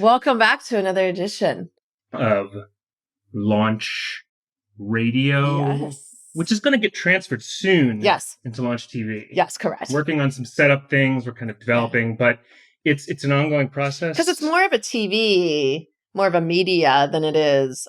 Welcome back to another edition of Launch Radio, which is going to get transferred soon into Launch TV. Yes, correct. Working on some setup things. We're kind of developing, but it's an ongoing process. Because it's more of a TV, more of a media than it is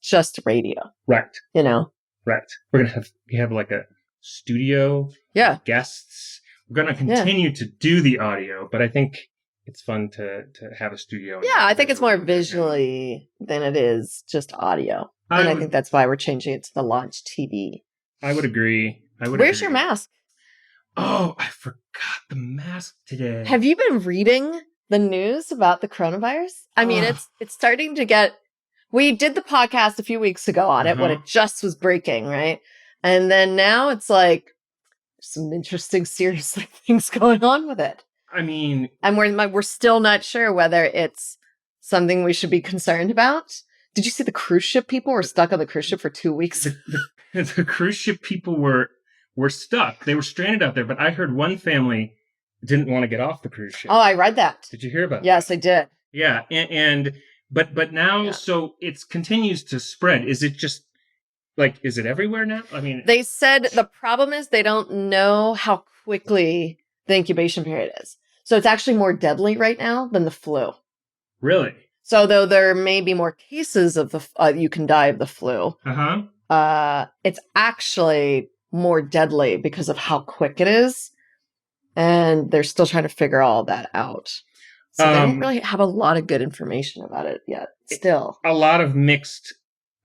just radio. Right. You know? Right. We're going to have like a studio. Yeah. Guests. We're going to continue to do the audio, but I think it's fun to have a studio. Yeah, I think it's more visually than it is just audio. And I think that's why we're changing it to the Launch TV. I would agree. Where's your mask? Oh, I forgot the mask today. Have you been reading the news about the coronavirus? I mean, it's starting to get... We did the podcast a few weeks ago on it when it just was breaking, right? And then now it's like some interesting, serious things going on with it. I mean... And we're still not sure whether it's something we should be concerned about. Did you see the cruise ship people were stuck on the cruise ship for 2 weeks? The cruise ship people were stuck. They were stranded out there. But I heard one family didn't want to get off the cruise ship. Oh, I read that. Did you hear about that? Yes, I did. Yeah. But now, so it continues to spread. Is it just... is it everywhere now? I mean... They said the problem is they don't know how quickly the incubation period is. So it's actually more deadly right now than the flu. Really? So though there may be more cases of the, you can die of the flu. It's actually more deadly because of how quick it is. And they're still trying to figure all that out. So they don't really have a lot of good information about it yet. Still. A lot of mixed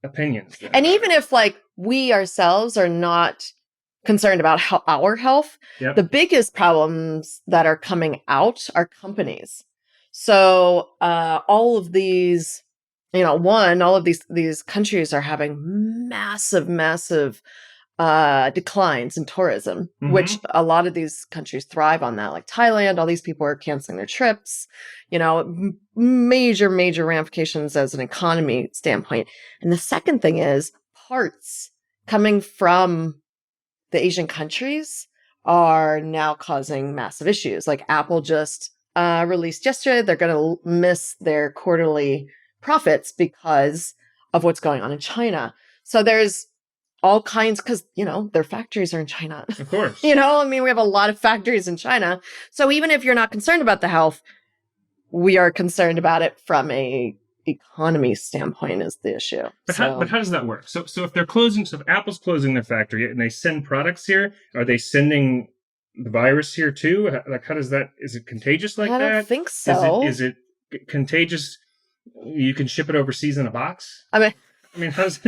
opinions. And even if we ourselves are not concerned about our health, the biggest problems that are coming out are companies. So all of these, all of these countries are having massive declines in tourism, which a lot of these countries thrive on that. Like Thailand, all these people are canceling their trips, major ramifications as an economy standpoint. And the second thing is parts coming from the Asian countries are now causing massive issues. Like Apple just released yesterday, they're going to miss their quarterly profits because of what's going on in China. So there's all kinds, because, their factories are in China. Of course. We have a lot of factories in China. So even if you're not concerned about the health, we are concerned about it from a economy standpoint is the issue. But how does that work? So if they're closing, so if Apple's closing their factory and they send products here, are they sending the virus here too? How does that, is it contagious like that? I don't think so. Is it contagious? You can ship it overseas in a box? I mean, because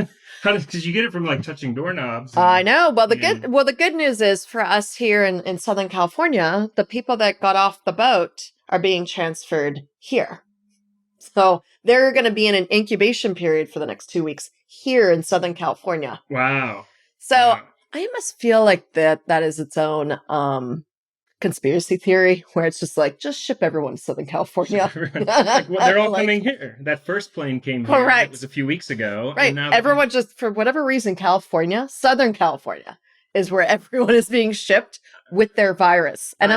you get it from touching doorknobs. I know. Well, the good news is for us here in Southern California, the people that got off the boat are being transferred here. So they're going to be in an incubation period for the next 2 weeks here in Southern California. Wow. So I must feel like that is its own conspiracy theory where it's just ship everyone to Southern California. They're all coming here. That first plane came here. Correct. It was a few weeks ago. Right. Everyone just, for whatever reason, Southern California is where everyone is being shipped with their virus. And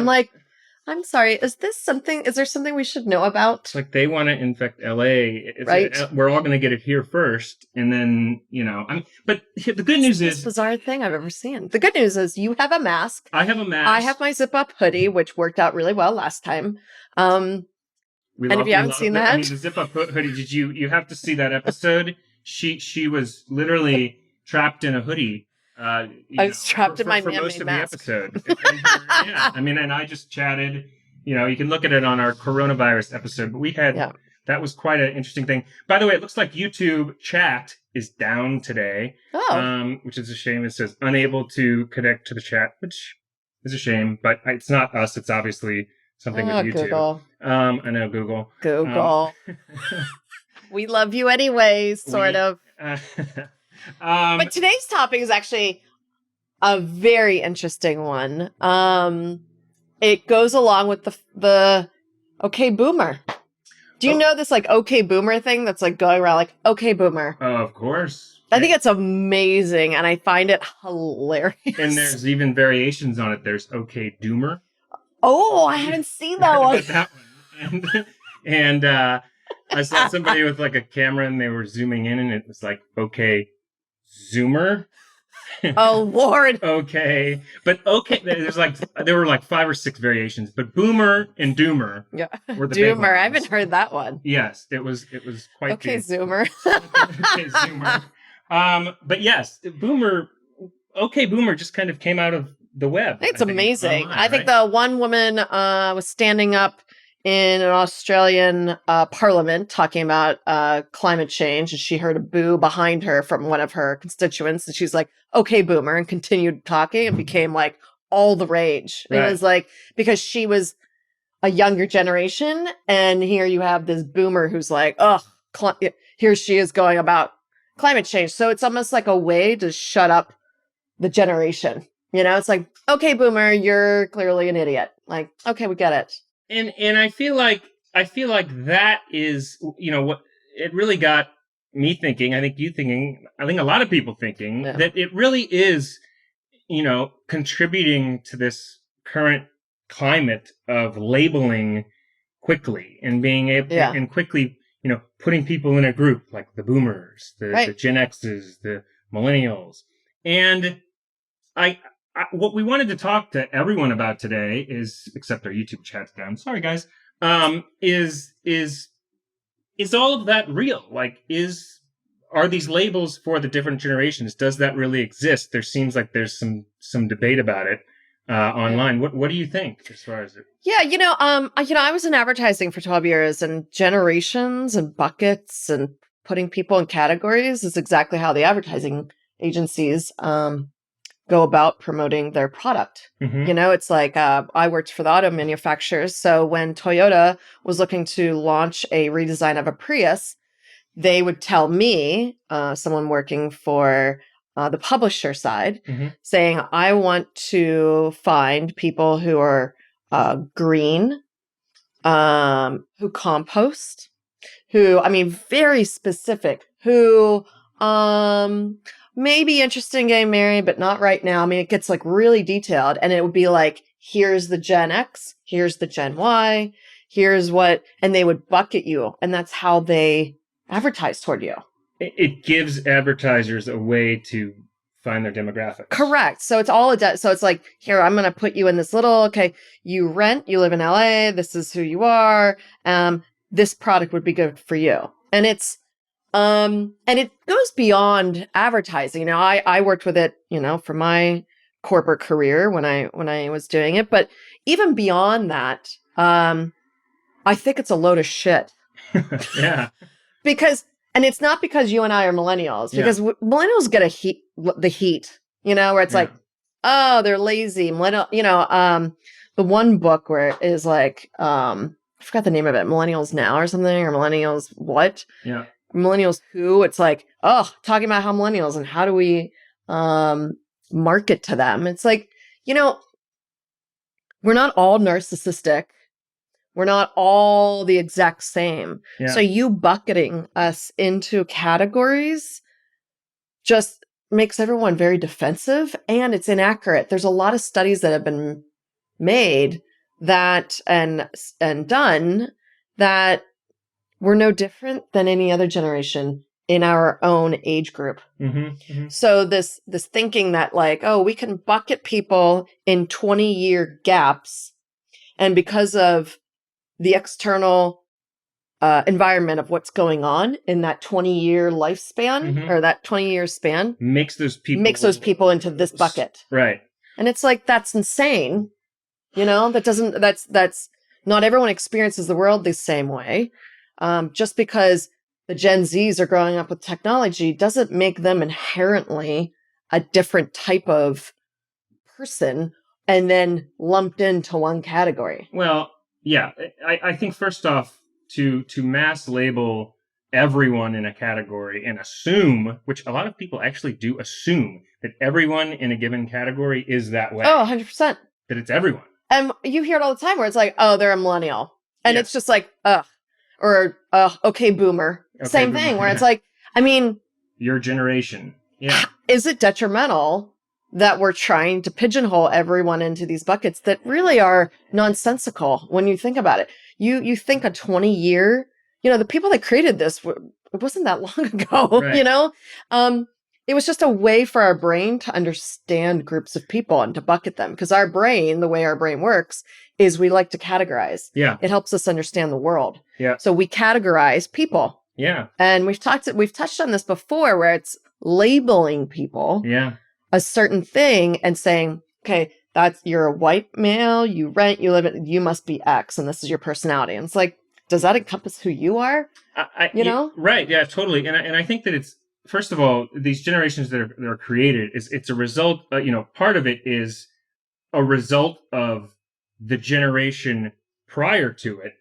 I'm sorry, is there something we should know about? It's like they want to infect LA. Right. We're all going to get it here first. And then, but the good news is... It's the bizarre thing I've ever seen. The good news is you have a mask. I have a mask. I have my zip-up hoodie, which worked out really well last time. And if you haven't seen that... the zip-up hoodie, you have to see that episode. She was literally trapped in a hoodie. I was trapped in my for most of mask. the episode. And I just chatted. You can look at it on our coronavirus episode. But we had that was quite an interesting thing. By the way, it looks like YouTube chat is down today. Oh, which is a shame. It says unable to connect to the chat, which is a shame. But it's not us. It's obviously something with YouTube. Google. I know Google. We love you anyway, sort of. But today's topic is actually a very interesting one. It goes along with the okay boomer. Do you know this okay boomer thing that's going around okay boomer? Oh, of course. I think it's amazing and I find it hilarious. And there's even variations on it. There's okay doomer. Oh, I haven't seen that one. That one. And I saw somebody with like a camera and they were zooming in and it was like, okay, Zoomer. Oh, Lord. Okay. But okay, there were like 5 or 6 variations, but Boomer and Doomer were the big ones. Doomer, I haven't heard that one. Yes, it was quite okay, Zoomer. okay, Zoomer. But yes, Boomer just kind of came out of the web. It's amazing. Online, I think the one woman was standing up in an Australian parliament talking about climate change, and she heard a boo behind her from one of her constituents, and she's like, okay, Boomer, and continued talking and became like all the rage. Right. It was like, because she was a younger generation, and here you have this Boomer who's like, here she is going about climate change. So it's almost like a way to shut up the generation. It's like, okay, Boomer, you're clearly an idiot. Like, okay, we get it. And I feel like that is, what it really got me thinking. I think you thinking. I think a lot of people thinking that it really is, contributing to this current climate of labeling quickly and being able and quickly, putting people in a group like the Boomers, the Gen X's, the Millennials, and what we wanted to talk to everyone about today is, except our YouTube chat's down. Sorry, guys. Is all of that real? Like, are these labels for the different generations? Does that really exist? There seems like there's some debate about it online. What do you think as far as it? Yeah, I was in advertising for 12 years, and generations and buckets and putting people in categories is exactly how the advertising agencies go about promoting their product. Mm-hmm. It's like, I worked for the auto manufacturers. So when Toyota was looking to launch a redesign of a Prius, they would tell me, someone working for the publisher side, saying, I want to find people who are green, who compost, very specific, who may be interested in getting married, but not right now. It gets like really detailed, and it would be like, here's the Gen X, here's the Gen Y, here's what, and they would bucket you, and that's how they advertise toward you. It gives advertisers a way to find their demographics. Correct. So it's all so it's like, here, I'm going to put you in this little, you rent, you live in LA, this is who you are. This product would be good for you. And it's, and it goes beyond advertising. I worked with it, for my corporate career when I was doing it. But even beyond that, I think it's a load of shit. Yeah. And it's not because you and I are millennials, because millennials get the heat, where it's like, oh, they're lazy. The one book where it is like, I forgot the name of it, Millennials Now or something, or Millennials What? Yeah. Millennials Who? It's like, talking about how millennials and how do we market to them. It's like, we're not all narcissistic. We're not all the exact same. Yeah. So you bucketing us into categories just makes everyone very defensive, and it's inaccurate. There's a lot of studies that have been made that and done that we're no different than any other generation in our own age group. Mm-hmm, mm-hmm. So this thinking that like, we can bucket people in 20-year gaps, and because of the external environment of what's going on in that 20-year lifespan or that 20-year span makes those people into this bucket. Right. And it's like, that's insane. That's not everyone experiences the world the same way. Just because the Gen Zs are growing up with technology doesn't make them inherently a different type of person and then lumped into one category. Well, yeah, I think first off, to mass label everyone in a category and assume, which a lot of people actually do assume, that everyone in a given category is that way. Oh, 100%. That it's everyone. And you hear it all the time where it's like, they're a millennial. And it's just like, or, okay, boomer. Okay, same boomer, thing, where it's like, your generation. Yeah. Is it detrimental that we're trying to pigeonhole everyone into these buckets that really are nonsensical when you think about it? You think a 20-year the people that created this, it wasn't that long ago, right. It was just a way for our brain to understand groups of people and to bucket them. Because our brain, the way our brain works, is we like to categorize. Yeah. It helps us understand the world. Yeah. So we categorize people. Yeah. And we've touched on this before, where it's labeling people a certain thing and saying, okay, you're a white male, you rent, you live you must be X, and this is your personality. And it's like, does that encompass who you are? Right. Yeah, totally. And I think that it's, first of all, these generations that are created, it's a result, part of it is a result of the generation prior to it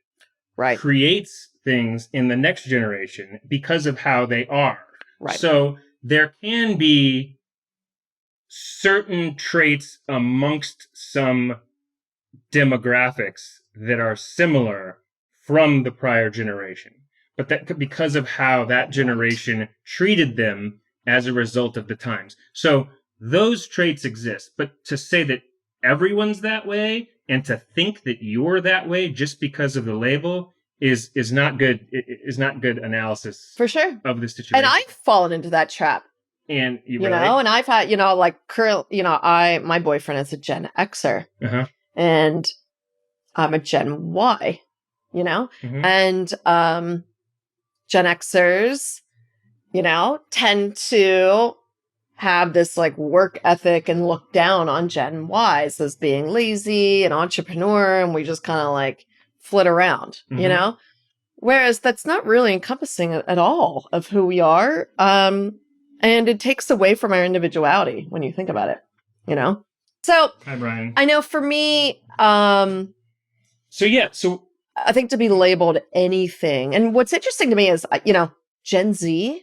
creates things in the next generation because of how they are. Right. So there can be certain traits amongst some demographics that are similar from the prior generation, but that because of how that generation treated them as a result of the times. So those traits exist, but to say that everyone's that way and to think that you're that way just because of the label is not good. Is not good analysis for sure of the situation. And I've fallen into that trap. And and I've had, my boyfriend is a Gen Xer, and I'm a Gen Y, and Gen Xers, tend to have this like work ethic and look down on Gen Ys as being lazy and entrepreneur, and we just kind of like flit around, whereas that's not really encompassing at all of who we are. And it takes away from our individuality when you think about it, So, hi, Brian. I know for me, So I think to be labeled anything, and what's interesting to me is, Gen Z,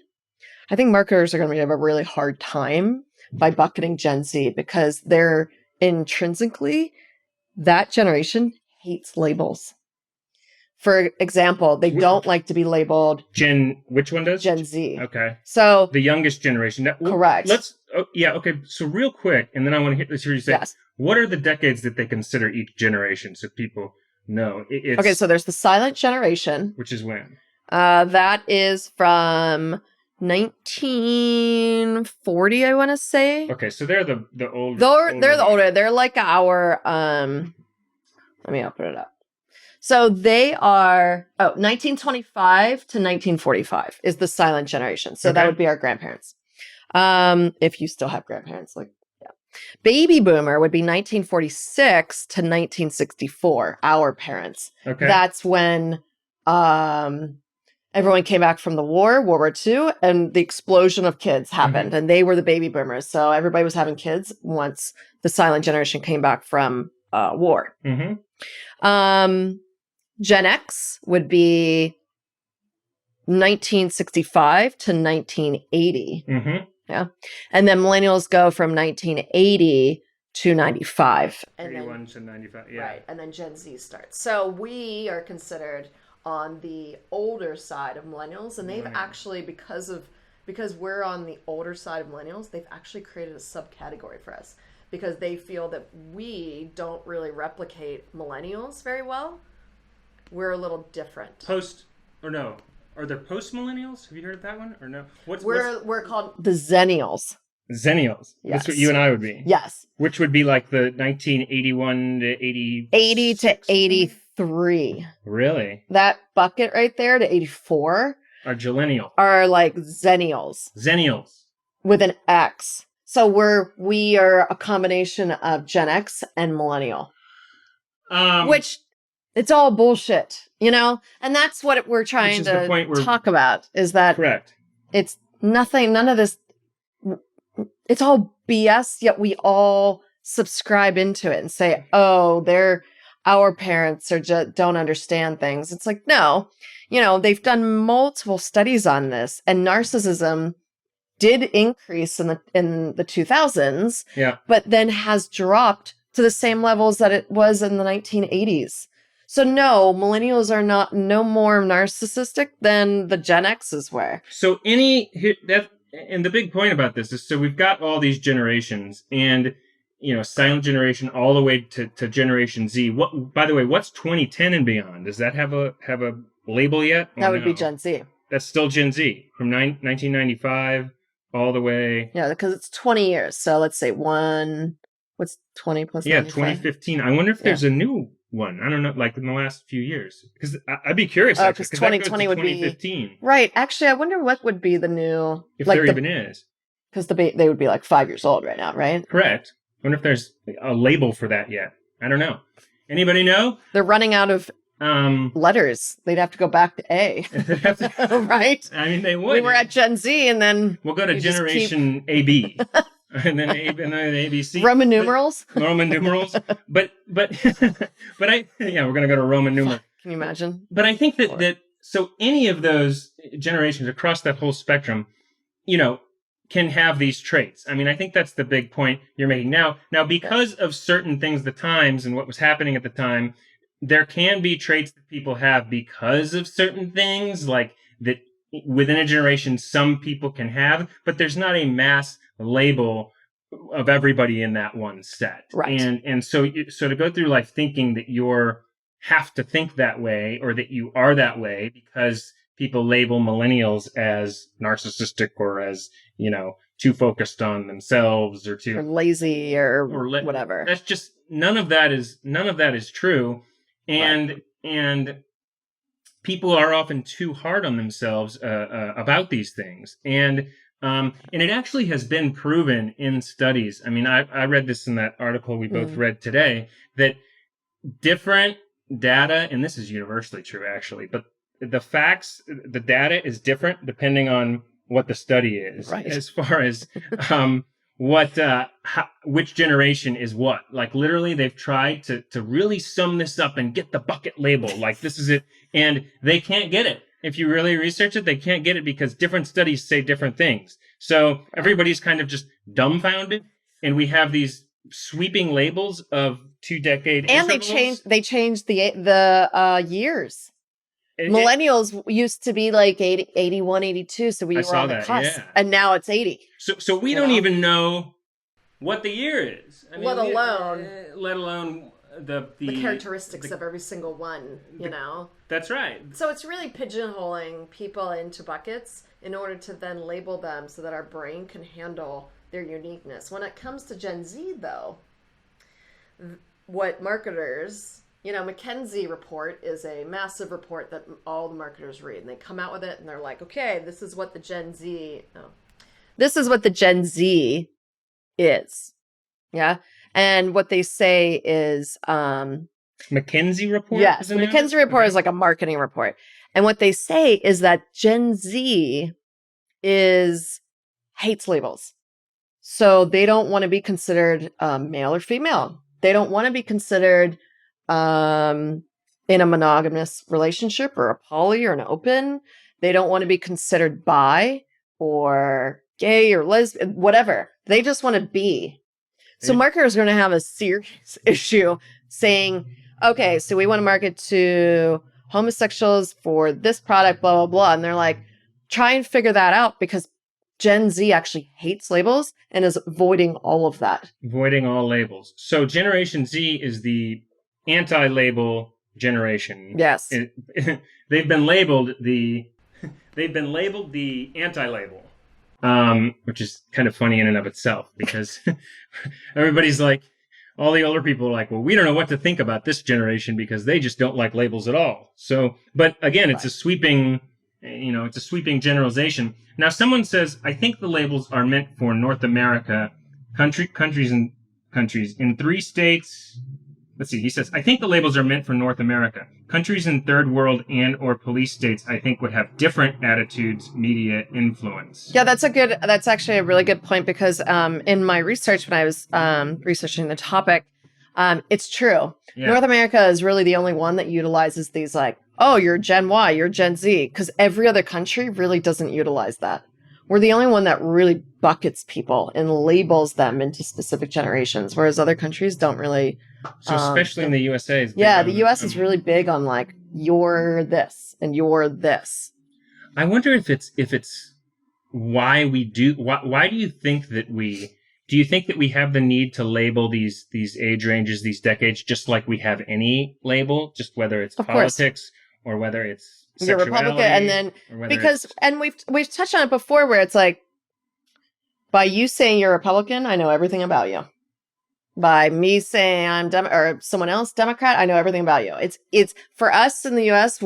I think marketers are going to have a really hard time by bucketing Gen Z because they're intrinsically, that generation hates labels. For example, they don't like to be labeled. Which one does? Gen Z. Okay. So the youngest generation. Correct. Okay. So real quick, and then I want to hear you say, yes. What are the decades that they consider each generation so people know? Okay, so there's the silent generation. Which is when? That is from 1940, I want to say. Okay, so they're the older. They're the older. They're like our, let me open it up. So they are, 1925 to 1945 is the silent generation. So that would be our grandparents. If you still have grandparents, Baby boomer would be 1946 to 1964, our parents. Okay. That's when everyone came back from the World War II, and the explosion of kids happened, and they were the baby boomers. So everybody was having kids once the silent generation came back from war. Gen X would be 1965 to 1980. Yeah. And then millennials go from 1980 to 95. 81 to 95, yeah. Right. And then Gen Z starts. So we are considered on the older side of millennials, and they've actually, because we're on the older side of millennials, they've actually created a subcategory for us because they feel that we don't really replicate millennials very well. We're a little different. Are there post-millennials? Have you heard of that one or no? We're called the Zennials. Zennials. Yes. That's what you and I would be. Yes. Which would be like the 1981 to 80... 80 to 83. Really? That bucket right there to 84 are Gillennial. Are like Zennials. Zennials. With an X. So we are a combination of Gen X and millennial. Which it's all bullshit, and that's what we're trying to talk about is that correct. It's nothing, none of this. It's all BS, yet we all subscribe into it and say, oh, our parents don't understand things. It's like, no, they've done multiple studies on this, and narcissism did increase in the 2000s, but then has dropped to the same levels that it was in the 1980s. So no, millennials are no more narcissistic than the Gen X's were. So and the big point about this is, so we've got all these generations, and silent generation all the way to Generation Z. By the way, what's 2010 and beyond? Does that have a label yet? That would be Gen Z. That's still Gen Z from 1995 all the way. Yeah, because it's 20 years. So let's say what's 20 plus 95? 2015. I wonder if there's a new one. I don't know, like in the last few years. Because I'd be curious. Oh, because 2020 would be 2015. Right. Actually, I wonder what would be the new. If there even is. Because they would be like 5 years old right now, right? Correct. I wonder if there's a label for that yet. I don't know. Anybody know? They're running out of letters. They'd have to go back to A. Right? I mean, they would. We were at Gen Z, and then we'll go to Generation AB. And then ABC. Roman numerals? Roman numerals. But we're going to go to Roman numerals. Can you imagine? But I think that so any of those generations across that whole spectrum, can have these traits. I mean, I think that's the big point you're making. Now, because of certain things, the times and what was happening at the time, there can be traits that people have because of certain things, like that within a generation, some people can have, but there's not a mass label of everybody in that one set. Right. And so to go through life thinking that you're have to think that way or that you are that way because people label millennials as narcissistic or as, too focused on themselves or too lazy or whatever. That's just none of that is true. And people are often too hard on themselves about these things. And it actually has been proven in studies. I mean, I read this in that article we both read today, that different data, and this is universally true actually, but the data is different depending on what the study is, right, as far as which generation is what. Like literally they've tried to really sum this up and get the bucket label, like this is it, and they can't get it. If you really research it, they can't get it because different studies say different things. So everybody's kind of just dumbfounded, and we have these sweeping labels of 2-decade and intervals. they changed the years. Millennials used to be like 80, 81, 82, so we were on the cusp, and now it's 80. So we don't even know what the year is. I mean, let alone the characteristics of every single one, That's right. So it's really pigeonholing people into buckets in order to then label them so that our brain can handle their uniqueness. When it comes to Gen Z, though, what marketers... McKinsey report is a massive report that all the marketers read, and they come out with it and they're like, okay, this is what the Gen Z is. Yeah. And what they say is, McKinsey report? Yes. The McKinsey report is like a marketing report. And what they say is that Gen Z hates labels. So they don't want to be considered male or female. They don't want to be considered in a monogamous relationship or a poly or an open. They don't want to be considered bi or gay or lesbian, whatever. They just want to be. So marketers are going to have a serious issue saying, okay, so we want to market to homosexuals for this product, blah, blah, blah. And they're like, try and figure that out because Gen Z actually hates labels and is avoiding all of that. Avoiding all labels. So Generation Z is the anti-label generation. Yes. They've been labeled the anti-label, which is kind of funny in and of itself because everybody's like, all the older people are like, well, we don't know what to think about this generation because they just don't like labels at all. So, but again, it's a sweeping generalization. Now, someone says, I think the labels are meant for North America, countries in 3 states. Let's see. He says, I think the labels are meant for North America. Countries in third world and or police states, I think, would have different attitudes, media influence. Yeah, that's actually a really good point because in my research, when I was researching the topic, it's true. Yeah. North America is really the only one that utilizes these like, oh, you're Gen Y, you're Gen Z, because every other country really doesn't utilize that. We're the only one that really buckets people and labels them into specific generations, whereas other countries don't really. So especially in the USA. Yeah, the US is really big on like, you're this and you're this. I wonder if it's why we do, why do you think that we have the need to label these age ranges, these decades, just like we have any label, just whether it's politics or whether it's you're Republican, and then we've touched on it before, where it's like, by you saying you're Republican, I know everything about you. By me saying I'm or someone else Democrat, I know everything about you. It's for us in the U.S.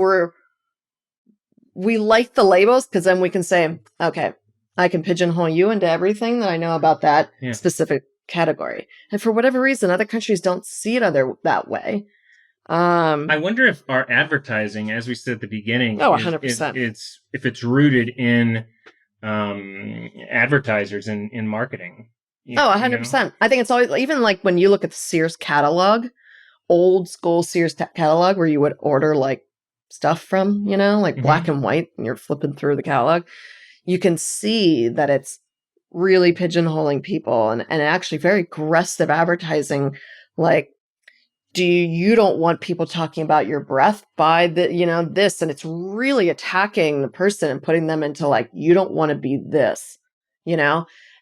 We like the labels, because then we can say, okay, I can pigeonhole you into everything that I know about that specific category. And for whatever reason, other countries don't see it that way. I wonder if our advertising, as we said at the beginning, 100%. If it's rooted in advertisers in marketing. 100%. I think it's always, even like when you look at the Sears catalog, old school Sears catalog, where you would order like stuff from, like black and white, and you're flipping through the catalog, you can see that it's really pigeonholing people and actually very aggressive advertising. Like, you don't want people talking about your breath by this, and it's really attacking the person and putting them into like, you don't want to be this,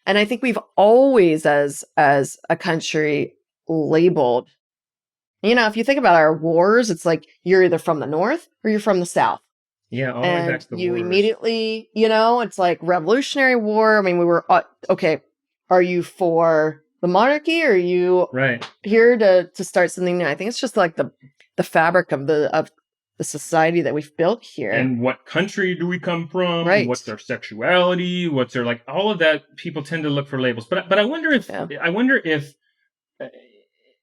and I think we've always, as a country, labeled, if you think about our wars, it's like, you're either from the North or you're from the South. Yeah, all the way back to the you wars. Immediately, it's like Revolutionary War. I mean, we were, okay, are you for the monarchy, or are you here to start something new? I think it's just like the fabric of the society that we've built here. And what country do we come from? Right. What's their sexuality? What's their, like, all of that? People tend to look for labels. But I wonder if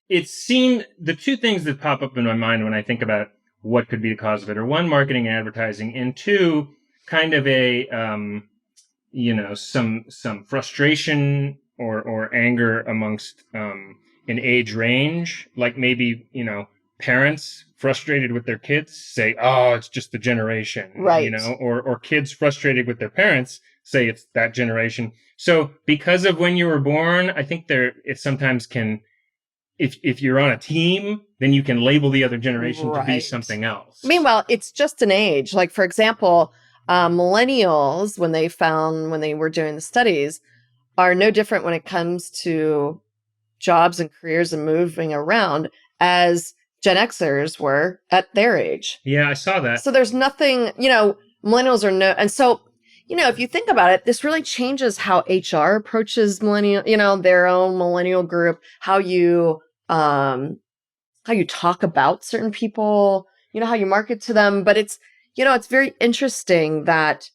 it's seen, the two things that pop up in my mind when I think about what could be the cause of it are, one, marketing and advertising, and two, kind of a some frustration or anger amongst an age range, like maybe parents frustrated with their kids say, oh, it's just the generation, right? Or kids frustrated with their parents say it's that generation. So because of when you were born, I think it sometimes can, if you're on a team, then you can label the other generation to be something else. Meanwhile, it's just an age. Like, for example, millennials, when they were doing the studies, are no different when it comes to jobs and careers and moving around as Gen Xers were at their age. Yeah, I saw that. So there's nothing, millennials are no, and so, if you think about it, this really changes how HR approaches millennial, their own millennial group, how you talk about certain people, how you market to them. But it's, it's very interesting that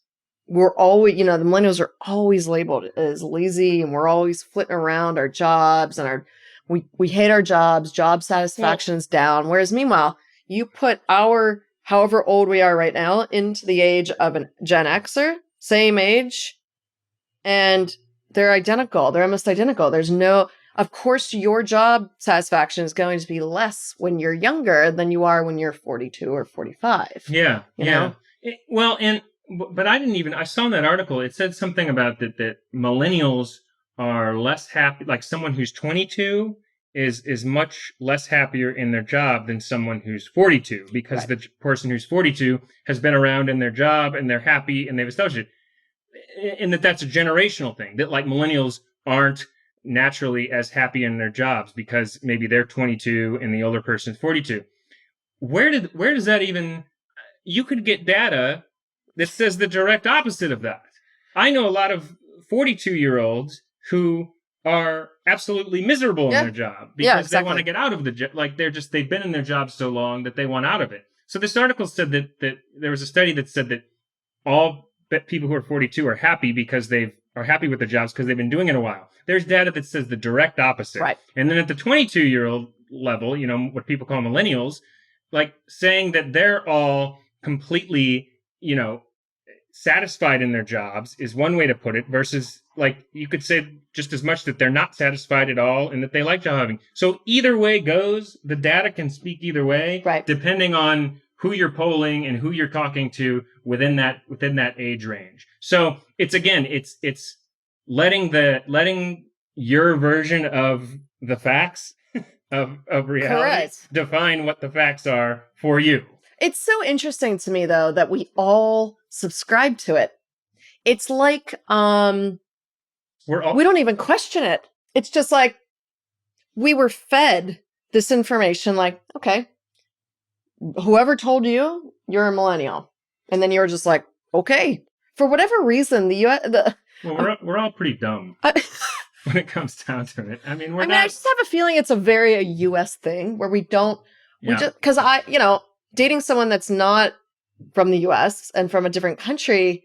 we're always, the millennials are always labeled as lazy, and we're always flitting around our jobs, and we hate our jobs, job satisfaction's down. Whereas meanwhile, you put however old we are right now into the age of a Gen Xer, same age, and they're identical. They're almost identical. Of course, your job satisfaction is going to be less when you're younger than you are when you're 42 or 45. Yeah. But I saw in that article, it said something about that millennials are less happy, like someone who's 22 is much less happier in their job than someone who's 42, because the person who's 42 has been around in their job and they're happy and they've established it. And that's a generational thing, that like millennials aren't naturally as happy in their jobs because maybe they're 22 and the older person's 42. Where does that even, you could get data that says the direct opposite of that. I know a lot of 42-year-olds who are absolutely miserable in their job because they want to get out of the job. Like they've been in their job so long that they want out of it. So this article said that there was a study that said that all people who are 42 are happy because are happy with their jobs because they've been doing it a while. There's data that says the direct opposite. Right. And then at the 22-year-old level, what people call millennials, like saying that they're all completely, satisfied in their jobs is one way to put it, versus like you could say just as much that they're not satisfied at all and that they like job having. So either way goes, the data can speak either way, depending on who you're polling and who you're talking to within that age range. So it's letting your version of the facts of reality define what the facts are for you. It's so interesting to me, though, that we all subscribe to it. It's like we don't even question it. It's just like we were fed this information like, okay, whoever told you, you're a millennial. And then you're just like, okay. For whatever reason, the U.S. Well, we're all pretty dumb when it comes down to it. I mean, I just have a feeling it's a very U.S. thing where we don't, because dating someone that's not from the U.S. and from a different country,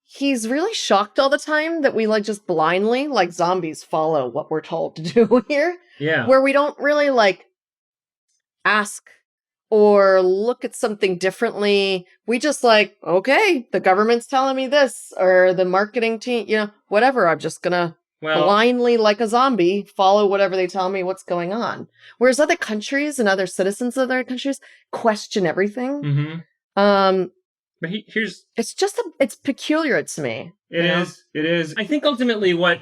he's really shocked all the time that we like just blindly, like zombies, follow what we're told to do here. Yeah. Where we don't really like ask or look at something differently. We just like, okay, the government's telling me this, or the marketing team, whatever. I'm just going to blindly, like a zombie, follow whatever they tell me what's going on. Whereas other countries and other citizens of other countries question everything. Mm-hmm. But it's peculiar to me. It is. I think ultimately what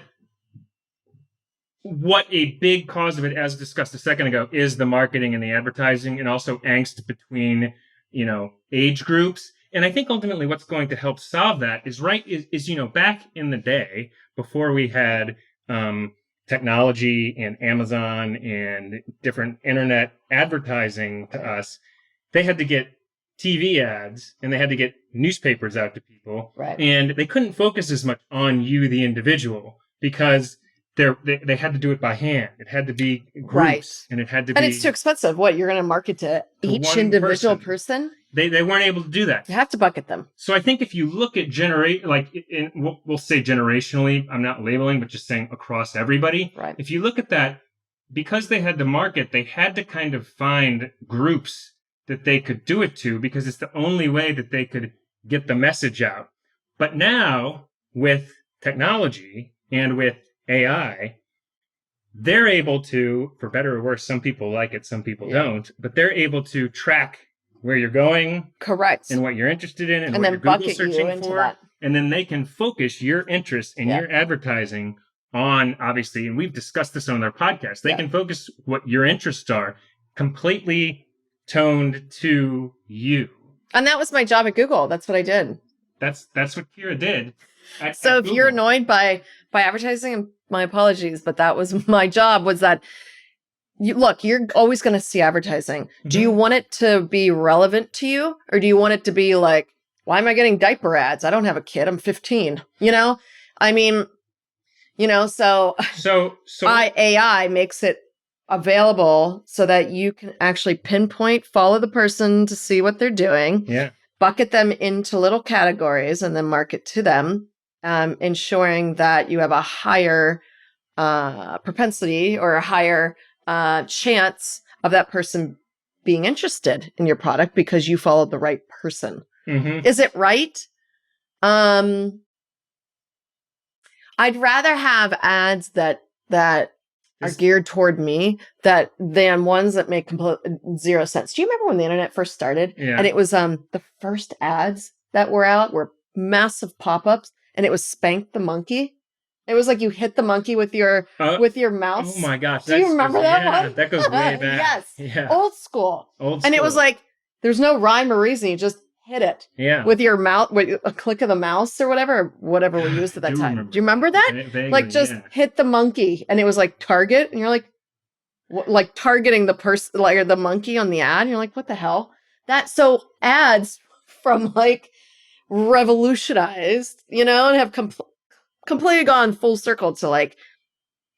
a big cause of it, as discussed a second ago, is the marketing and the advertising, and also angst between, age groups. And I think ultimately what's going to help solve that is back in the day, before we had technology and Amazon and different internet advertising to us, they had to get TV ads and they had to get newspapers out to people. Right. And they couldn't focus as much on you, the individual, because they had to do it by hand. It had to be groups, right. And it had to be... And it's too expensive. What, you're going to market to each individual person? They weren't able to do that. You have to bucket them. So I think if you look at we'll say generationally, I'm not labeling, but just saying across everybody. Right. If you look at that, because they had to market, they had to kind of find groups that they could do it to, because it's the only way that they could get the message out. But now, with technology and with AI, they're able to, for better or worse, some people like it, some people don't, but they're able to track where you're going. Correct. And what you're interested in, and what then you're Google bucket searching you into for. that. And then they can focus your interest and your advertising on, obviously, and we've discussed this on our podcast, they can focus what your interests are completely toned to you. And that was my job at Google. That's what I did. That's what Kira did. If you're annoyed by advertising, my apologies, but that was my job, was that you're always going to see advertising. Mm-hmm. Do you want it to be relevant to you? Or do you want it to be like, why am I getting diaper ads? I don't have a kid. I'm 15. I mean, so AI makes it available so that you can actually pinpoint, follow the person to see what they're doing, bucket them into little categories, and then market to them, ensuring that you have a higher propensity or a higher chance of that person being interested in your product because you followed the right person. Mm-hmm. Is it right? I'd rather have ads that are geared toward me than ones that make zero sense. Do you remember when the internet first started? Yeah. And it was the first ads that were out were massive pop-ups, and it was Spank the Monkey. It was like you hit the monkey with your mouse. Oh my gosh. Do you remember that one? That goes way back. Yes. Yeah. Old school. And it was like, there's no rhyme or reason. You just hit it. Yeah. With your mouth, with a click of the mouse or whatever we used at that time. Do you remember that? Vaguely, hit the monkey, and it was like target, and you're like targeting the person, like the monkey on the ad. And you're like, what the hell? So ads from like revolutionized, and have completely gone full circle to like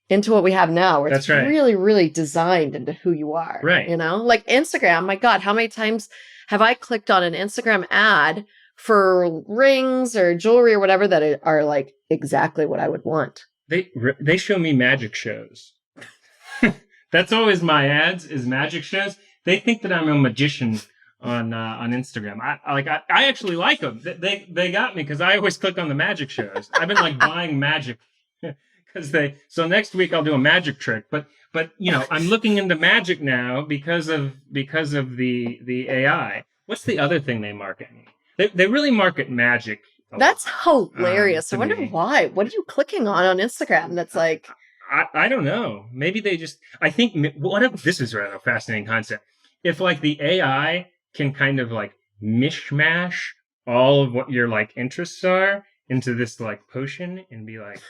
into what we have now, where it's really, really designed into who you are. Right. Like Instagram. My God, how many times have I clicked on an Instagram ad for rings or jewelry or whatever that are like exactly what I would want? They show me magic shows. That's always my ads, is magic shows. They think that I'm a magician on Instagram. I actually like them. They got me because I always click on the magic shows. I've been like buying magic so next week I'll do a magic trick. But I'm looking into magic now because of the AI. What's the other thing they market me? They really market magic. That's hilarious. I wonder why. What are you clicking on Instagram that's like... I don't know. Maybe they just... I think... this is a fascinating concept. If like the AI can kind of like mishmash all of what your like interests are into this like potion and be like,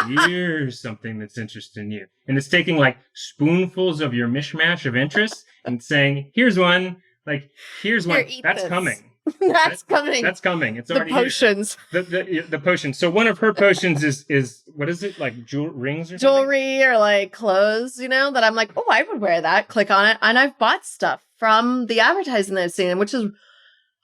here's something that's interesting you. And it's taking like spoonfuls of your mishmash of interests and saying, here's one, that's coming. That's coming. That's coming. It's the already potions. The potions. So one of her potions is what is it, like rings or something? Jewelry or like clothes, that I'm like, oh, I would wear that. Click on it. And I've bought stuff from the advertising that I've seen, which is,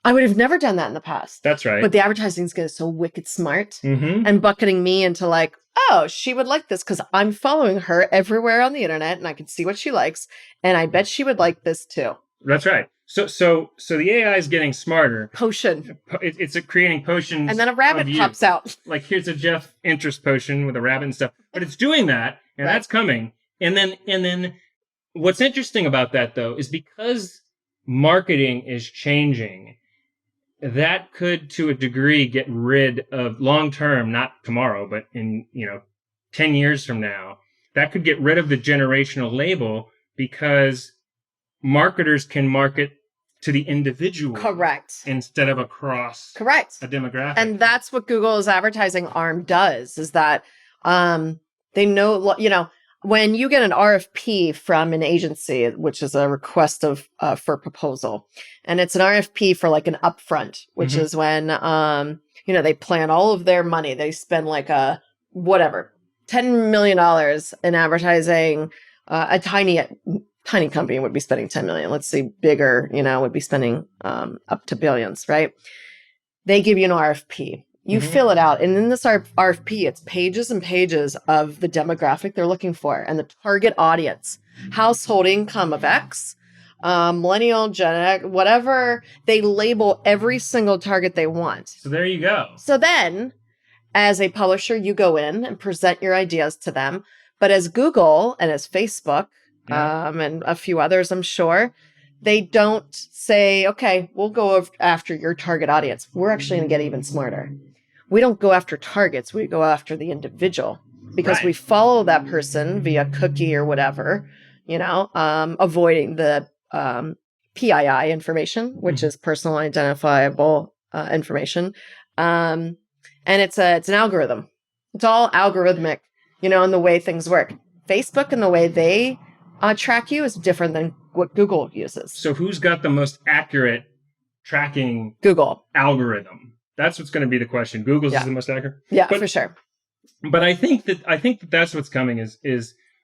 I would have never done that in the past. That's right. But the advertising is getting so wicked smart mm-hmm. and bucketing me into like, oh, she would like this because I'm following her everywhere on the internet and I can see what she likes. And I bet she would like this too. That's right. So the AI is getting smarter. Potion. It's creating potions. And then a rabbit pops out. Like, here's a Geoff interest potion with a rabbit and stuff. But it's doing that, and that's coming. And then what's interesting about that, though, is because marketing is changing, that could, to a degree, get rid of long-term, not tomorrow, but in, 10 years from now, that could get rid of the generational label because marketers can market to the individual. Correct. Instead of across Correct. a demographic. And that's what Google's advertising arm does, is that they know, when you get an RFP from an agency, which is a request for proposal, and it's an RFP for like an upfront, which is when, they plan all of their money. They spend like $10 million in advertising. A tiny company would be spending 10 million. Let's say bigger, would be spending up to billions, right? They give you an RFP. You fill it out. And in this RFP, it's pages and pages of the demographic they're looking for and the target audience, household income of X, millennial, Gen X, whatever. They label every single target they want. So there you go. So then, as a publisher, you go in and present your ideas to them. But as Google and as Facebook, and a few others, I'm sure, they don't say, okay, we'll go after your target audience. We're actually going to get even smarter. We don't go after targets. We go after the individual because we follow that person via cookie or whatever, avoiding the PII information, which is personal identifiable information. And it's an algorithm. It's all algorithmic, in the way things work. Facebook and the way they track you is different than what Google uses. So who's got the most accurate tracking Google algorithm? That's what's going to be the question. Google's is the most accurate? Yeah, for sure. But I think that that's what's coming is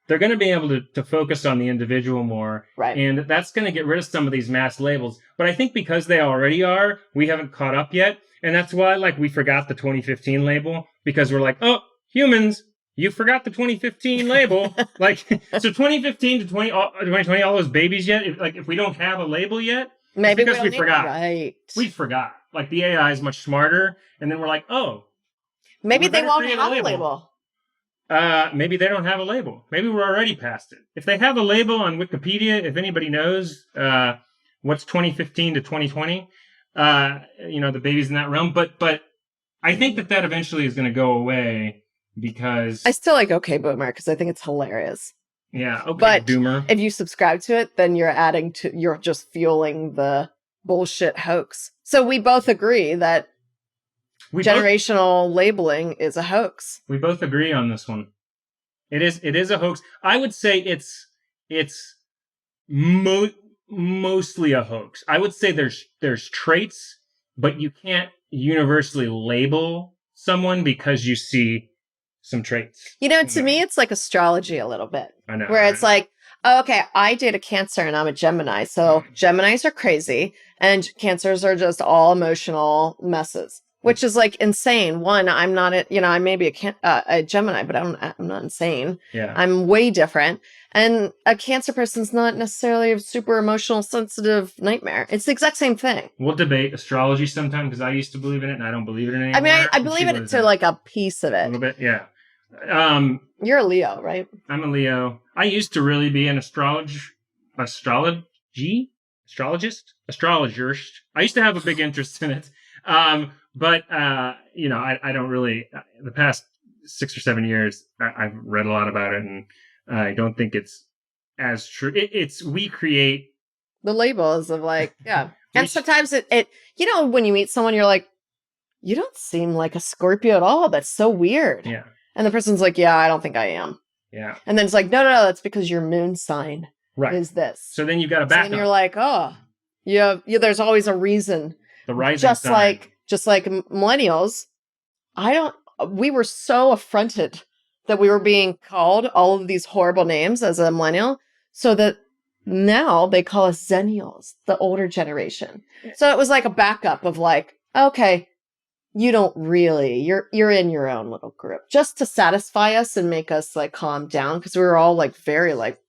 they're going to be able to focus on the individual more. Right. And that's going to get rid of some of these mass labels. But I think because they already are, we haven't caught up yet. And that's why, we forgot the 2015 label because we're like, oh, humans, you forgot the 2015 label. So 2015 to 2020, all those babies yet? If we don't have a label yet, maybe because we forgot. Right. We forgot. The AI is much smarter. And then we're like, oh. Maybe they won't have a label. Maybe they don't have a label. Maybe we're already past it. If they have a label on Wikipedia, if anybody knows what's 2015 to 2020, the babies in that realm. But I think that eventually is going to go away. Because I still like OK Boomer because I think it's hilarious. Yeah, but Boomer. If you subscribe to it, then you're just fueling the bullshit hoax. So we both agree that generational labeling is a hoax. We both agree on this one. It is a hoax. I would say it's mostly a hoax. I would say there's traits, but you can't universally label someone because you see some traits. To me, it's like astrology a little bit. I know. Where it's like, oh, okay, I date a Cancer and I'm a Gemini. So Geminis are crazy and Cancers are just all emotional messes, which is insane. One, I'm not, I may be a Gemini, but I'm not insane. Yeah. I'm way different. And a Cancer person's not necessarily a super emotional, sensitive nightmare. It's the exact same thing. We'll debate astrology sometime because I used to believe in it and I don't believe in it anymore. I mean, I believe in it to a piece of it. A little bit, yeah. You're a Leo, right? I'm a Leo. I used to really be an astrologist. I used to have a big interest in it. But I don't really, the past 6 or 7 years, I've read a lot about it and I don't think it's as true. We create the labels of yeah. And sometimes it, when you meet someone, you're like, you don't seem like a Scorpio at all. That's so weird. Yeah. And the person's like, yeah, I don't think I am. Yeah. And then it's like, no, that's because your moon sign is this. So then you've got to back up. And you're like, oh, yeah, there's always a reason. The rising sign. Just like millennials, we were so affronted that we were being called all of these horrible names as a millennial, so that now they call us Zennials, the older generation. So it was like a backup of like, okay, you don't really, you're in your own little group, just to satisfy us and make us like calm down, because we were all like very like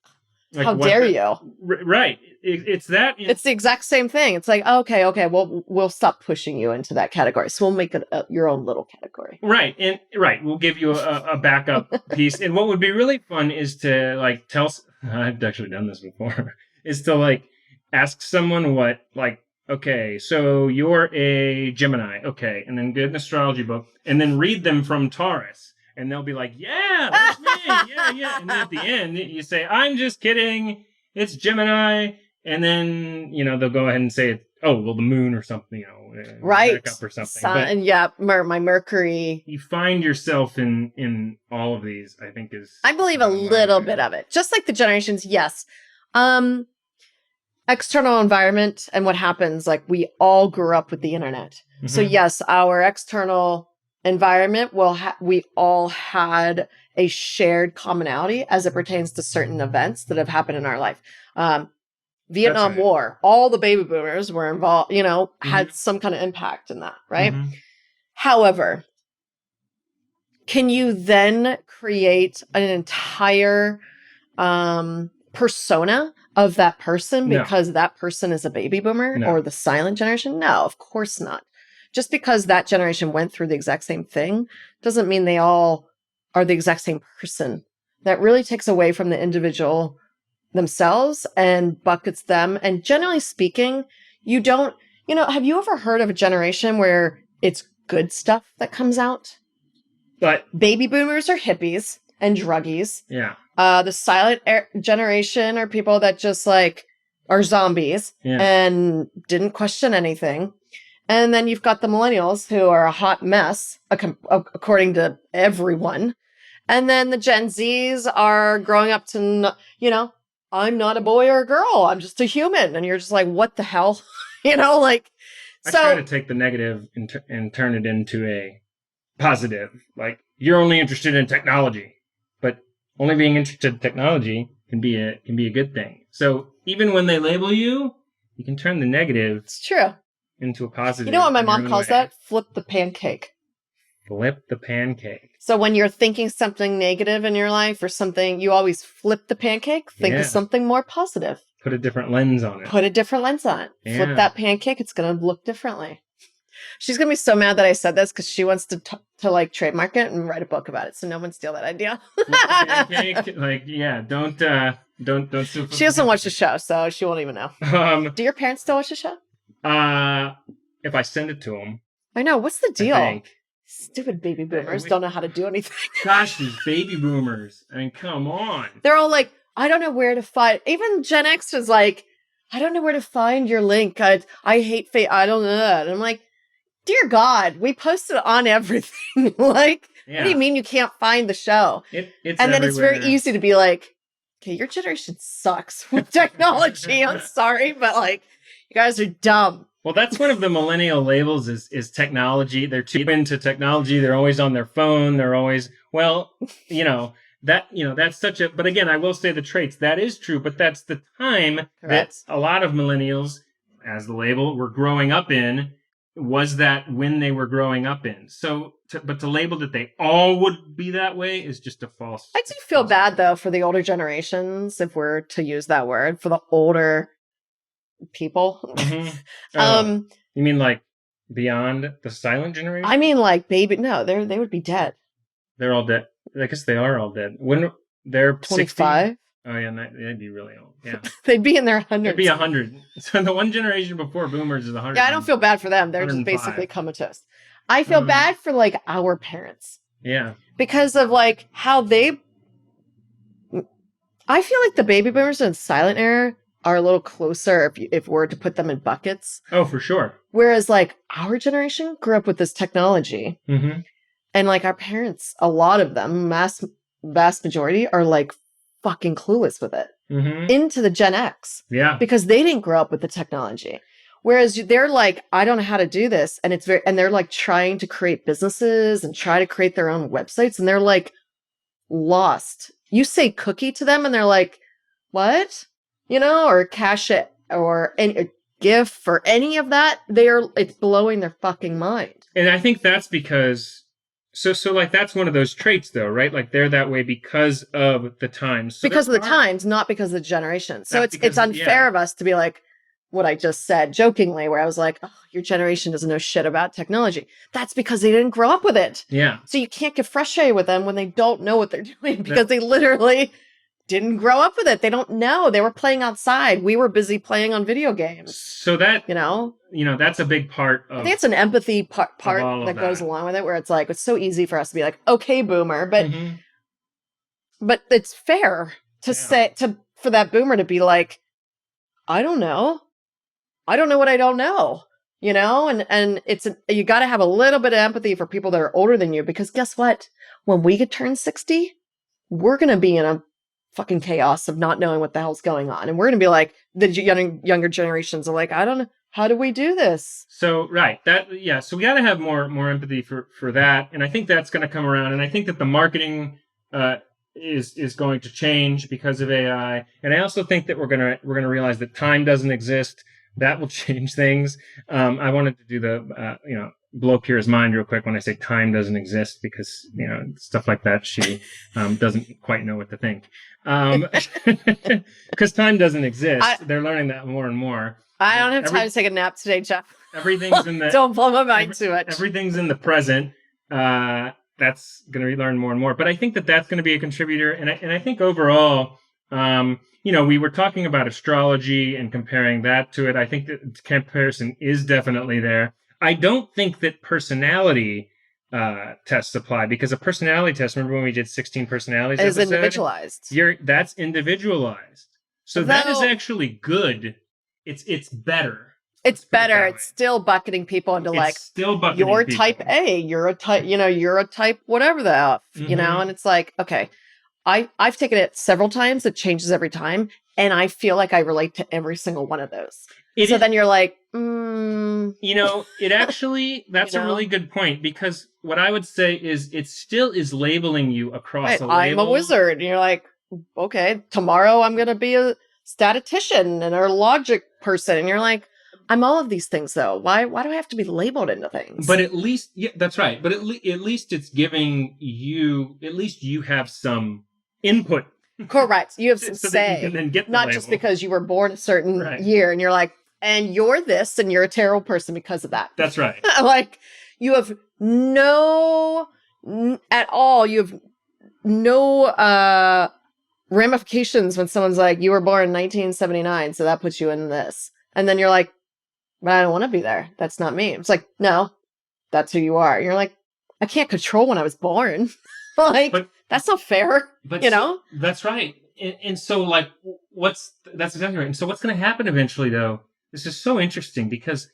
how dare you? Right. It's that. It's the exact same thing. It's like, okay, well, we'll stop pushing you into that category. So we'll make it your own little category. Right. We'll give you a backup piece. And what would be really fun is to like I've actually done this before, is to like ask someone what, like, okay, so you're a Gemini. Okay. And then get an astrology book and then read them from Taurus. And they'll be like, yeah, that's me. Yeah. And then at the end, you say, I'm just kidding. It's Gemini. And then, they'll go ahead and say, the moon or something, right. Back up or something. My Mercury. You find yourself in all of these, I think I believe a little bit of it. Just like the generations, yes. External environment and what happens, like we all grew up with the internet. Mm-hmm. So yes, our external environment we all had a shared commonality as it pertains to certain events that have happened in our life. Vietnam War, all the baby boomers were involved, had some kind of impact in that, right? Mm-hmm. However, can you then create an entire persona of that person because that person is a baby boomer or the silent generation? No, of course not. Just because that generation went through the exact same thing doesn't mean they all are the exact same person. That really takes away from the individual themselves and buckets them. And generally speaking, you don't, have you ever heard of a generation where it's good stuff that comes out? But baby boomers are hippies and druggies. Yeah. The silent generation are people that just like are zombies and didn't question anything. And then you've got the millennials who are a hot mess, according to everyone. And then the Gen Zs are growing up to, I'm not a boy or a girl. I'm just a human. And you're just like, what the hell? I try to take the negative and turn it into a positive. Like, you're only interested in technology, but only being interested in technology can be a good thing. So even when they label you, you can turn the negative. It's true. Into a positive. You know what my mom calls that? Flip the pancake. Flip the pancake. So when you're thinking something negative in your life or something, you always flip the pancake. Think of something more positive. Put a different lens on it. Yeah. Flip that pancake. It's going to look differently. She's going to be so mad that I said this because she wants to like trademark it and write a book about it. So no one steal that idea. Flip the pancake? Like, yeah, don't steal. She doesn't watch the show, so she won't even know. Do your parents still watch the show? If I send it to them. I know. What's the deal? Stupid baby boomers don't know how to do anything. Gosh, these baby boomers. I mean, come on. They're all like, I don't know where to find. Even Gen X was like, I don't know where to find your link. I hate I don't know that. And I'm like, dear God, we posted on everything. What do you mean you can't find the show? It's and then everywhere. It's very easy to be like, okay, your generation sucks with technology. I'm sorry, but like, you guys are dumb. Well, that's one of the millennial labels is technology. They're too into technology. They're always on their phone. They're always, that's such a, but again, I will say the traits, that is true, but that's the time that a lot of millennials, as the label, were growing up in, was that when they were growing up in. So, but to label that they all would be that way is just a false. I do feel bad though for the older generations, if we're to use that word, for the older people. Mm-hmm. You mean like beyond the silent generation? I mean like baby. No, they would be dead. They're all dead. I guess they are all dead. When they're 25. Oh yeah, they'd be really old. Yeah, they'd be in their hundreds. They'd be 100. So the one generation before boomers is 100. Yeah, I don't feel bad for them. They're just basically comatose. I feel bad for like our parents. Yeah, because of like how they. I feel like the baby boomers in silent era are a little closer if we're to put them in buckets. Oh, for sure. Whereas like our generation grew up with this technology. Mm-hmm. And like our parents, a lot of them, vast majority, are like fucking clueless with it. Mm-hmm. Into the Gen X. Yeah. Because they didn't grow up with the technology. Whereas they're like, I don't know how to do this. And they're like trying to create businesses and try to create their own websites. And they're like lost. You say cookie to them and they're like, what? Or cash it or any GIF or any of that. It's blowing their fucking mind. And I think that's because, so like that's one of those traits though, right? Like they're that way because of the times. So because of the times, not because of the generation. So it's unfair of us to be like, what I just said jokingly, where I was like, oh, your generation doesn't know shit about technology. That's because they didn't grow up with it. Yeah. So you can't get frustrated with them when they don't know what they're doing because they literally didn't grow up with it. They don't know. They were playing outside. We were busy playing on video games. So that, that's a big part of, I think it's an empathy part that goes along with it, where it's like, it's so easy for us to be like, okay, boomer, but it's fair to say, for that boomer to be like, I don't know. I don't know what I don't know, and you got to have a little bit of empathy for people that are older than you, because guess what? When we get turned 60, we're going to be in a fucking chaos of not knowing what the hell's going on. And we're going to be like, the younger generations are like, I don't know. How do we do this? So, right. So we got to have more empathy for that. And I think that's going to come around. And I think that the marketing, is going to change because of AI. And I also think that we're going to realize that time doesn't exist. That will change things. I wanted to do the, blow Kira's mind real quick when I say time doesn't exist, because, stuff like that, she doesn't quite know what to think. Because time doesn't exist. They're learning that more and more. I don't have time to take a nap today, Geoff. Everything's in the... Don't blow my mind to it. Everything's in the present. That's going to be learned more and more. But I think that that's going to be a contributor. And I think overall... we were talking about astrology and comparing that to it. I think that comparison is definitely there. I don't think that personality tests apply, because a personality test, remember when we did 16 personalities? Is individualized. That's individualized. So that is actually good. It's better. It's better. It's still bucketing people into you're type A, you're a type, you're a type whatever the F, and it's like, okay. I've taken it several times. It changes every time. And I feel like I relate to every single one of those. Then you're like, it actually, that's a really good point, because what I would say is it still is labeling you across a label. I'm a wizard. And you're like, okay, tomorrow I'm going to be a statistician and a logic person. And you're like, I'm all of these things though. Why do I have to be labeled into things? But at least, that's right. But at least it's giving you, at least you have some input. Correct. You have some so say. That you can then get the not label. Just because you were born a certain year and you're like, and you're this and you're a terrible person because of that. That's right. Like, you have no ramifications when someone's like, you were born in 1979, so that puts you in this. And then you're like, but I don't want to be there. That's not me. It's like, no, that's who you are. And you're like, I can't control when I was born. That's not fair. But that's right. And so that's exactly right. And so what's going to happen eventually though, this is so interesting, because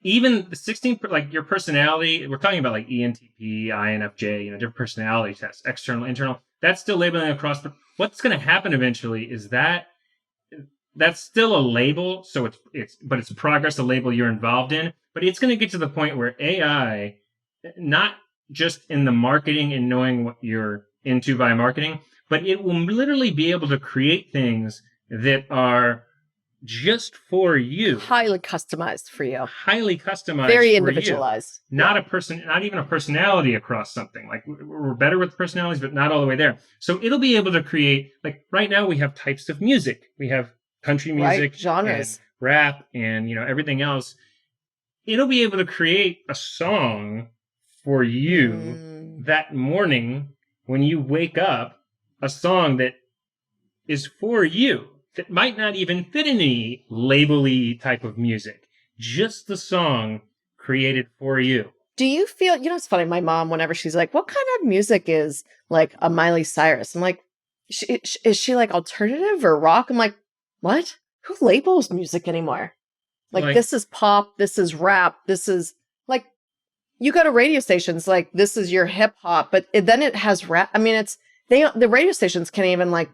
even the 16, your personality, we're talking about ENTP, INFJ, different personality tests, external, internal, that's still labeling across. But what's going to happen eventually is that's still a label. So it's a progress, a label you're involved in, but it's going to get to the point where AI, not just in the marketing and knowing what you're into by marketing, but it will literally be able to create things that are just for you. Highly customized for you. Highly customized. Very individualized. Not even a personality across something. We're better with personalities, but not all the way there. So it'll be able to create, right now we have types of music. We have country music, genres, and rap, and everything else. It'll be able to create a song for you that morning when you wake up, a song that is for you, that might not even fit in any label-y type of music. Just the song created for you. Do you feel, it's funny, my mom, whenever she's like, what kind of music is a Miley Cyrus? I'm like, is she alternative or rock? I'm like, what? Who labels music anymore? This is pop, this is rap, this is you go to radio stations, this is your hip hop, but then it has rap. I mean, the radio stations can't even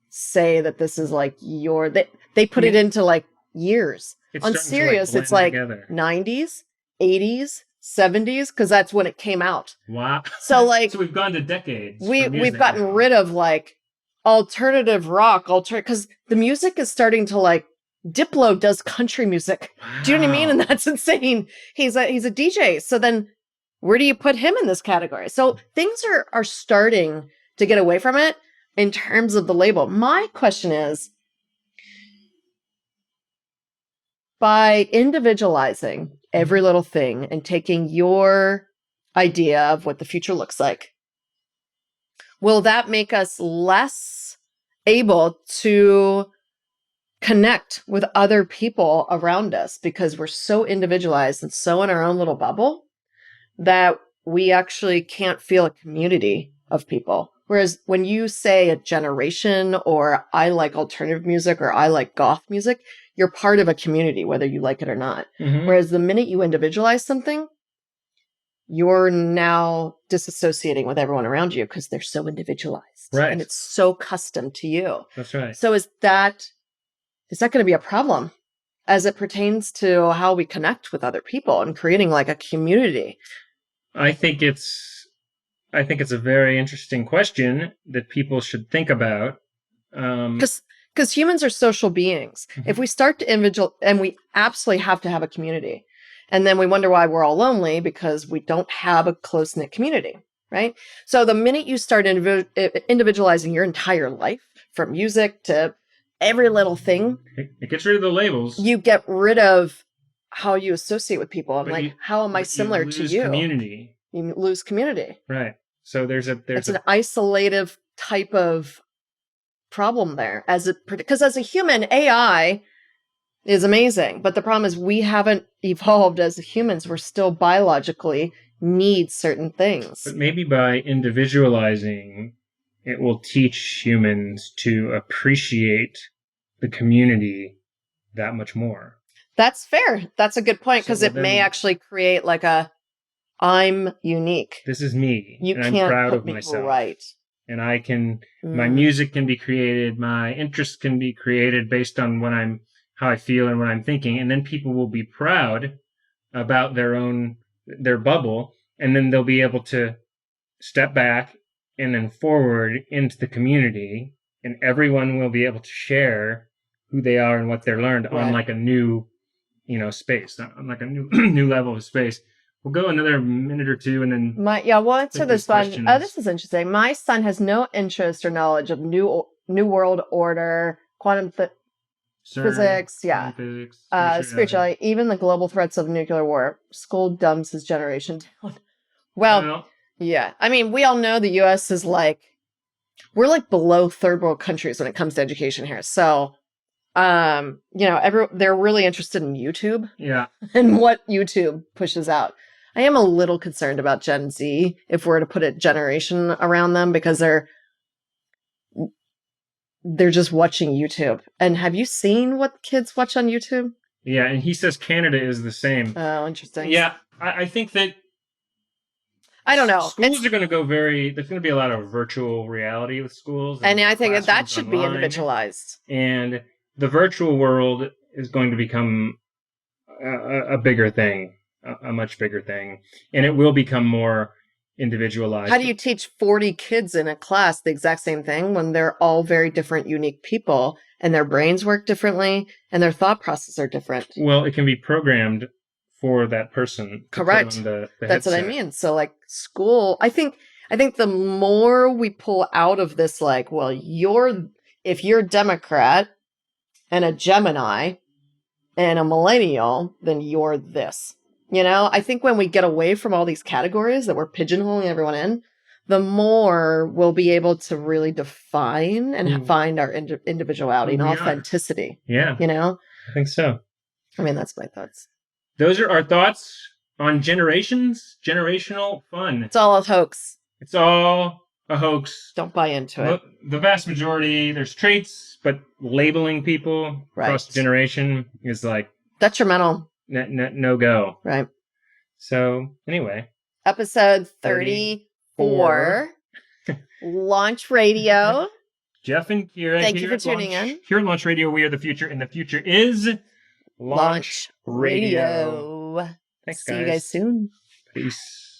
say that this is they put it into years. It's On Sirius, it's like together. 90s, 80s, 70s, because that's when it came out. Wow. So like, so we've gone to decades. We've gotten rid of like alternative rock, because the music is starting to like, Diplo does country music. Wow. Do you know what I mean? And that's insane. He's a DJ. So then where do you put him in this category? So things are starting to get away from it in terms of the label. My question is, by individualizing every little thing and taking your idea of what the future looks like, will that make us less able to connect with other people around us because we're so individualized and so in our own little bubble that we actually can't feel a community of people? Whereas when you say a generation, or I like alternative music, or I like goth music, you're part of a community, whether you like it or not. Mm-hmm. Whereas the minute you individualize something, you're now disassociating with everyone around you because they're so individualized. Right. And it's so custom to you. That's right. So is that going to be a problem as it pertains to how we connect with other people and creating like a community? I think it's a very interesting question that people should think about. Because humans are social beings. Mm-hmm. If we start to individual, and we absolutely have to have a community, and then we wonder why we're all lonely because we don't have a close-knit community, right? So the minute you start individualizing your entire life, from music to every little thing, it gets rid of the labels. You get rid of how you associate with people. I'm like, how am I similar to you? Community. You lose community. Right. So there's an isolative type of problem there, because as a human, AI is amazing, but the problem is we haven't evolved as humans. We're still biologically need certain things. But maybe by individualizing, it will teach humans to appreciate the community that much more. That's fair. That's a good point, because it may actually create like I'm unique. This is me. You and can't I'm proud put of people myself. Right. And my music can be created, my interests can be created based on how I feel and what I'm thinking. And then people will be proud about their bubble. And then they'll be able to step back and then forward into the community. And everyone will be able to share who they are and what they're learned on like a new, space, on like a new level of space. We'll go another minute or two and then... we'll answer this one. Oh, this is interesting. My son has no interest or knowledge of new world order, quantum physics, spirituality, even the global threats of nuclear war. School dumbs his generation down. Well, yeah. I mean, we all know the U.S. is we're like below third world countries when it comes to education here. So, they're really interested in YouTube. Yeah. And what YouTube pushes out. I am a little concerned about Gen Z, if we're to put a generation around them, because they're just watching YouTube. And have you seen what kids watch on YouTube? Yeah, and he says Canada is the same. Oh, interesting. Yeah, I think that... I don't know. Schools are going to go there's going to be a lot of virtual reality with schools. And I think that should be individualized. And the virtual world is going to become a bigger thing. A much bigger thing, and it will become more individualized. How do you teach 40 kids in a class the exact same thing when they're all very different, unique people, and their brains work differently and their thought processes are different? Well, it can be programmed for that person. Correct. The That's what I mean. So like school, I think the more we pull out of this, if you're a Democrat and a Gemini and a millennial, then you're this. I think when we get away from all these categories that we're pigeonholing everyone in, the more we'll be able to really define and find our individuality and authenticity. Yeah. I think so. I mean, that's my thoughts. Those are our thoughts on generational fun. It's all a hoax. It's all a hoax. Don't buy into it. The vast majority, there's traits, but labeling people across the generation is detrimental. No go. Right. So, anyway. Episode 34. Launch Radio. Geoff and Kira. Thank you for tuning in. Here at Launch Radio, we are the future, and the future is Launch Radio. Thanks, See you guys soon. Peace.